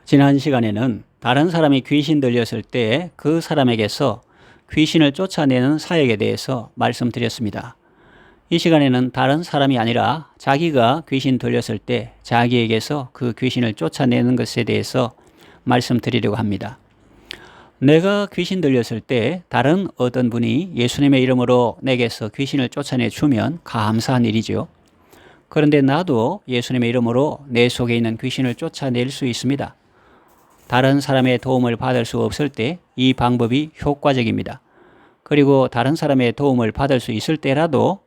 지난 시간에는 다른 사람이 귀신 들렸을 때 그 사람에게서 귀신을 쫓아내는 사역에 대해서 말씀드렸습니다. 이 시간에는 다른 사람이 아니라 자기가 귀신 들렸을 때 자기에게서 그 귀신을 쫓아내는 것에 대해서 말씀드리려고 합니다. 내가 귀신 들렸을 때 다른 어떤 분이 예수님의 이름으로 내게서 귀신을 쫓아내 주면 감사한 일이죠. 그런데 나도 예수님의 이름으로 내 속에 있는 귀신을 쫓아낼 수 있습니다. 다른 사람의 도움을 받을 수 없을 때 이 방법이 효과적입니다. 그리고 다른 사람의 도움을 받을 수 있을 때라도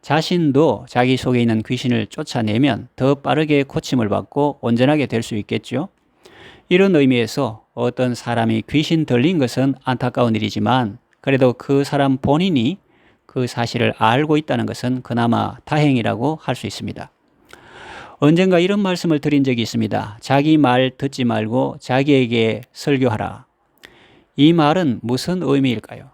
자신도 자기 속에 있는 귀신을 쫓아내면 더 빠르게 고침을 받고 온전하게 될 수 있겠죠. 이런 의미에서 어떤 사람이 귀신 들린 것은 안타까운 일이지만 그래도 그 사람 본인이 그 사실을 알고 있다는 것은 그나마 다행이라고 할 수 있습니다. 언젠가 이런 말씀을 드린 적이 있습니다. 자기 말 듣지 말고 자기에게 설교하라. 이 말은 무슨 의미일까요?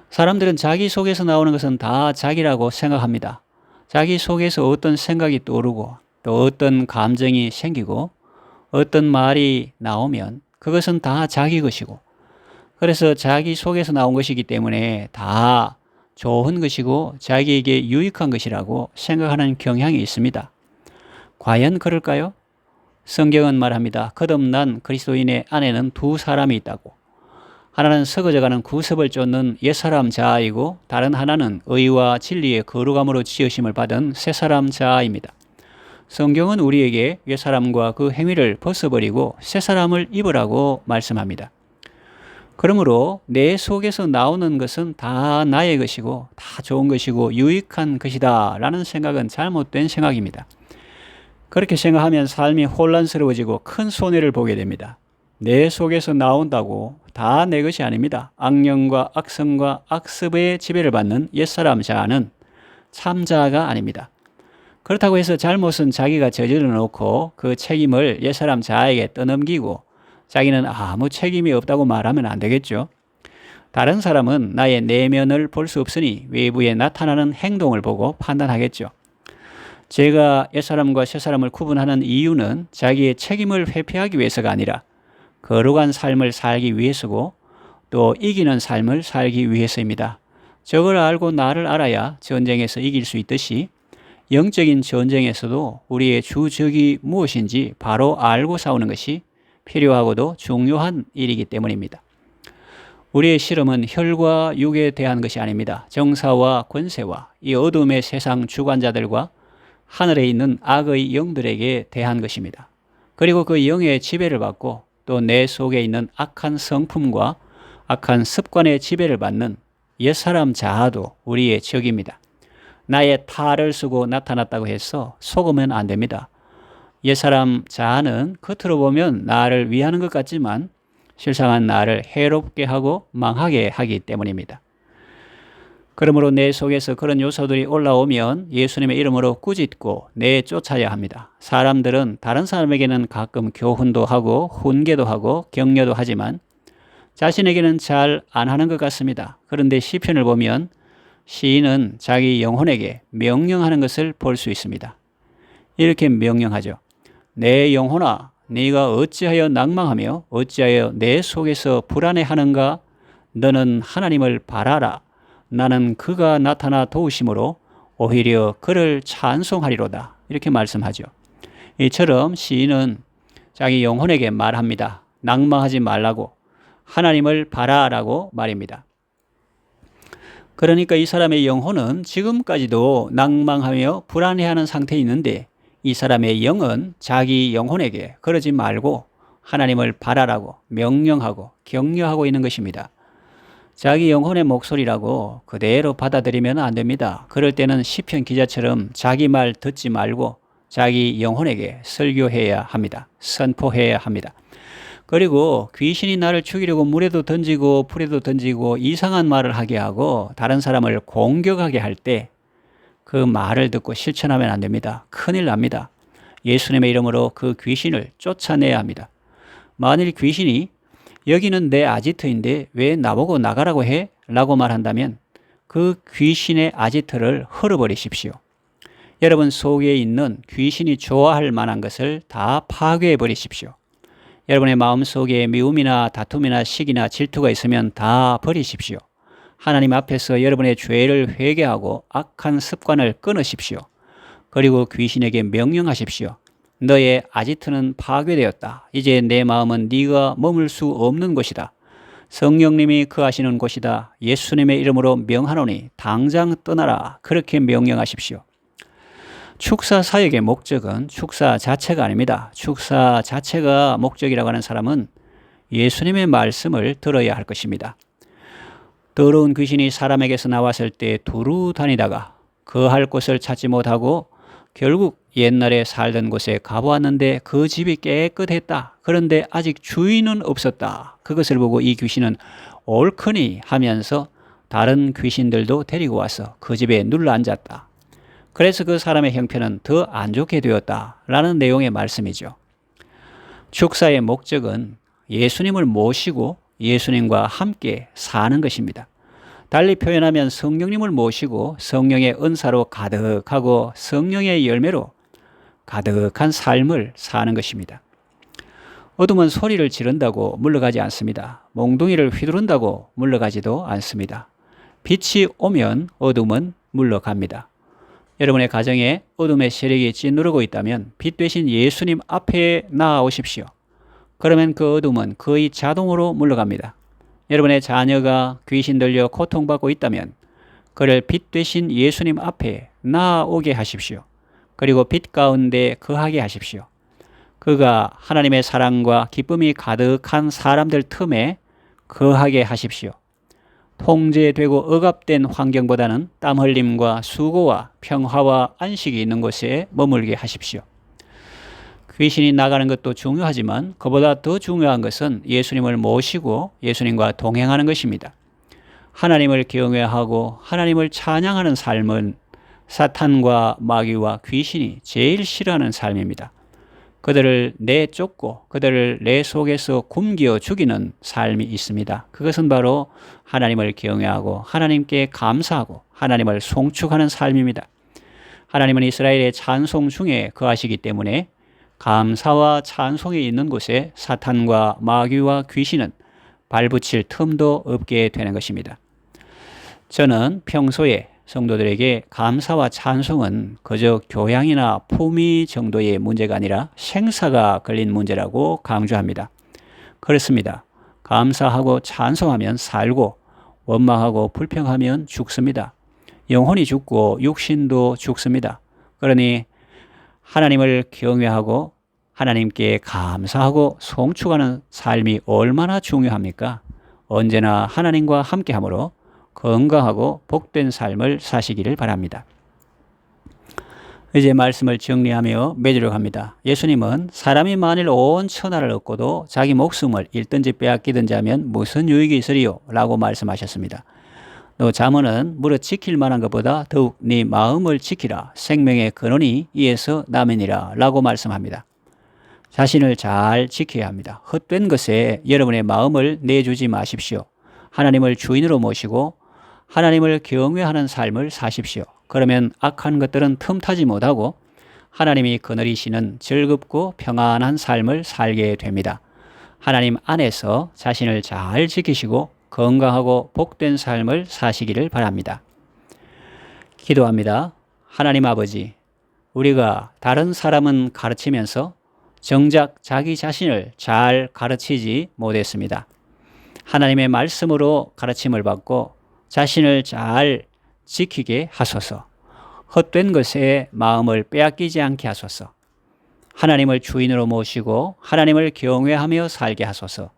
사람들은 자기 속에서 나오는 것은 다 자기라고 생각합니다. 자기 속에서 어떤 생각이 떠오르고 또 어떤 감정이 생기고 어떤 말이 나오면 그것은 다 자기 것이고, 그래서 자기 속에서 나온 것이기 때문에 다 좋은 것이고 자기에게 유익한 것이라고 생각하는 경향이 있습니다. 과연 그럴까요? 성경은 말합니다. 거듭난 그리스도인의 안에는 두 사람이 있다고. 하나는 썩어져가는 구습을 쫓는 옛사람 자아이고 다른 하나는 의와 진리의 거룩함으로 지으심을 받은 새사람 자아입니다. 성경은 우리에게 옛사람과 그 행위를 벗어버리고 새사람을 입으라고 말씀합니다. 그러므로 내 속에서 나오는 것은 다 나의 것이고 다 좋은 것이고 유익한 것이다 라는 생각은 잘못된 생각입니다. 그렇게 생각하면 삶이 혼란스러워지고 큰 손해를 보게 됩니다. 내 속에서 나온다고 다 내 것이 아닙니다. 악령과 악성과 악습의 지배를 받는 옛사람 자아는 참 자아가 아닙니다. 그렇다고 해서 잘못은 자기가 저질러 놓고 그 책임을 옛사람 자아에게 떠넘기고 자기는 아무 책임이 없다고 말하면 안 되겠죠. 다른 사람은 나의 내면을 볼 수 없으니 외부에 나타나는 행동을 보고 판단하겠죠. 제가 옛사람과 새사람을 구분하는 이유는 자기의 책임을 회피하기 위해서가 아니라 거룩한 삶을 살기 위해서고 또 이기는 삶을 살기 위해서입니다. 저걸 알고 나를 알아야 전쟁에서 이길 수 있듯이 영적인 전쟁에서도 우리의 주적이 무엇인지 바로 알고 싸우는 것이 필요하고도 중요한 일이기 때문입니다. 우리의 실험은 혈과 육에 대한 것이 아닙니다. 정사와 권세와 이 어둠의 세상 주관자들과 하늘에 있는 악의 영들에게 대한 것입니다. 그리고 그 영의 지배를 받고 또 내 속에 있는 악한 성품과 악한 습관의 지배를 받는 옛사람 자아도 우리의 적입니다. 나의 탈을 쓰고 나타났다고 해서 속으면 안 됩니다. 옛사람 자아는 겉으로 보면 나를 위하는 것 같지만 실상은 나를 해롭게 하고 망하게 하기 때문입니다. 그러므로 내 속에서 그런 요소들이 올라오면 예수님의 이름으로 꾸짖고 내쫓아야 합니다. 사람들은 다른 사람에게는 가끔 교훈도 하고 훈계도 하고 격려도 하지만 자신에게는 잘 안 하는 것 같습니다. 그런데 시편을 보면 시인은 자기 영혼에게 명령하는 것을 볼 수 있습니다. 이렇게 명령하죠. 내 영혼아, 네가 어찌하여 낭망하며 어찌하여 내 속에서 불안해하는가? 너는 하나님을 바라라. 나는 그가 나타나 도우심으로 오히려 그를 찬송하리로다. 이렇게 말씀하죠. 이처럼 시인은 자기 영혼에게 말합니다. 낭망하지 말라고, 하나님을 바라라고 말입니다. 그러니까 이 사람의 영혼은 지금까지도 낭망하며 불안해하는 상태에 있는데 이 사람의 영은 자기 영혼에게 그러지 말고 하나님을 바라라고 명령하고 격려하고 있는 것입니다. 자기 영혼의 목소리라고 그대로 받아들이면 안 됩니다. 그럴 때는 시편 기자처럼 자기 말 듣지 말고 자기 영혼에게 설교해야 합니다. 선포해야 합니다. 그리고 귀신이 나를 죽이려고 물에도 던지고 불에도 던지고 이상한 말을 하게 하고 다른 사람을 공격하게 할 때 그 말을 듣고 실천하면 안 됩니다. 큰일 납니다. 예수님의 이름으로 그 귀신을 쫓아내야 합니다. 만일 귀신이 여기는 내 아지트인데 왜 나보고 나가라고 해? 라고 말한다면 그 귀신의 아지트를 헐어버리십시오. 여러분 속에 있는 귀신이 좋아할 만한 것을 다 파괴해 버리십시오. 여러분의 마음속에 미움이나 다툼이나 시기나 질투가 있으면 다 버리십시오. 하나님 앞에서 여러분의 죄를 회개하고 악한 습관을 끊으십시오. 그리고 귀신에게 명령하십시오. 너의 아지트는 파괴되었다. 이제 내 마음은 네가 머물 수 없는 곳이다. 성령님이 거하시는 곳이다. 예수님의 이름으로 명하노니 당장 떠나라. 그렇게 명령하십시오. 축사 사역의 목적은 축사 자체가 아닙니다. 축사 자체가 목적이라고 하는 사람은 예수님의 말씀을 들어야 할 것입니다. 더러운 귀신이 사람에게서 나왔을 때 두루 다니다가 거할 곳을 찾지 못하고 결국 옛날에 살던 곳에 가보았는데 그 집이 깨끗했다. 그런데 아직 주인은 없었다. 그것을 보고 이 귀신은 옳거니 하면서 다른 귀신들도 데리고 와서 그 집에 눌러앉았다. 그래서 그 사람의 형편은 더 안 좋게 되었다라는 내용의 말씀이죠. 축사의 목적은 예수님을 모시고 예수님과 함께 사는 것입니다. 달리 표현하면 성령님을 모시고 성령의 은사로 가득하고 성령의 열매로 가득한 삶을 사는 것입니다. 어둠은 소리를 지른다고 물러가지 않습니다. 몽둥이를 휘두른다고 물러가지도 않습니다. 빛이 오면 어둠은 물러갑니다. 여러분의 가정에 어둠의 세력이 찌누르고 있다면 빛 대신 예수님 앞에 나아오십시오. 그러면 그 어둠은 거의 자동으로 물러갑니다. 여러분의 자녀가 귀신 들려 고통받고 있다면 그를 빛 대신 예수님 앞에 나아오게 하십시오. 그리고 빛 가운데 거하게 하십시오. 그가 하나님의 사랑과 기쁨이 가득한 사람들 틈에 거하게 하십시오. 통제되고 억압된 환경보다는 땀 흘림과 수고와 평화와 안식이 있는 곳에 머물게 하십시오. 귀신이 나가는 것도 중요하지만 그보다 더 중요한 것은 예수님을 모시고 예수님과 동행하는 것입니다. 하나님을 경외하고 하나님을 찬양하는 삶은 사탄과 마귀와 귀신이 제일 싫어하는 삶입니다. 그들을 내쫓고 그들을 내 속에서 굶겨 죽이는 삶이 있습니다. 그것은 바로 하나님을 경외하고 하나님께 감사하고 하나님을 송축하는 삶입니다. 하나님은 이스라엘의 찬송 중에 거하시기 때문에 감사와 찬송이 있는 곳에 사탄과 마귀와 귀신은 발붙일 틈도 없게 되는 것입니다. 저는 평소에 성도들에게 감사와 찬송은 그저 교양이나 품위 정도의 문제가 아니라 생사가 걸린 문제라고 강조합니다. 그렇습니다. 감사하고 찬송하면 살고 원망하고 불평하면 죽습니다. 영혼이 죽고 육신도 죽습니다. 그러니 하나님을 경외하고 하나님께 감사하고 송축하는 삶이 얼마나 중요합니까? 언제나 하나님과 함께하므로 건강하고 복된 삶을 사시기를 바랍니다. 이제 말씀을 정리하며 맺으려고 합니다. 예수님은 사람이 만일 온 천하를 얻고도 자기 목숨을 잃든지 빼앗기든지 하면 무슨 유익이 있으리요? 라고 말씀하셨습니다. 또 잠언은 무릇 지킬 만한 것보다 더욱 네 마음을 지키라. 생명의 근원이 이에서 남으니라 라고 말씀합니다. 자신을 잘 지켜야 합니다. 헛된 것에 여러분의 마음을 내주지 마십시오. 하나님을 주인으로 모시고 하나님을 경외하는 삶을 사십시오. 그러면 악한 것들은 틈타지 못하고 하나님이 거느리시는 즐겁고 평안한 삶을 살게 됩니다. 하나님 안에서 자신을 잘 지키시고 건강하고 복된 삶을 사시기를 바랍니다. 기도합니다. 하나님 아버지, 우리가 다른 사람은 가르치면서 정작 자기 자신을 잘 가르치지 못했습니다. 하나님의 말씀으로 가르침을 받고 자신을 잘 지키게 하소서. 헛된 것에 마음을 빼앗기지 않게 하소서. 하나님을 주인으로 모시고 하나님을 경외하며 살게 하소서.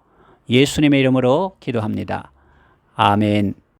예수님의 이름으로 기도합니다. 아멘.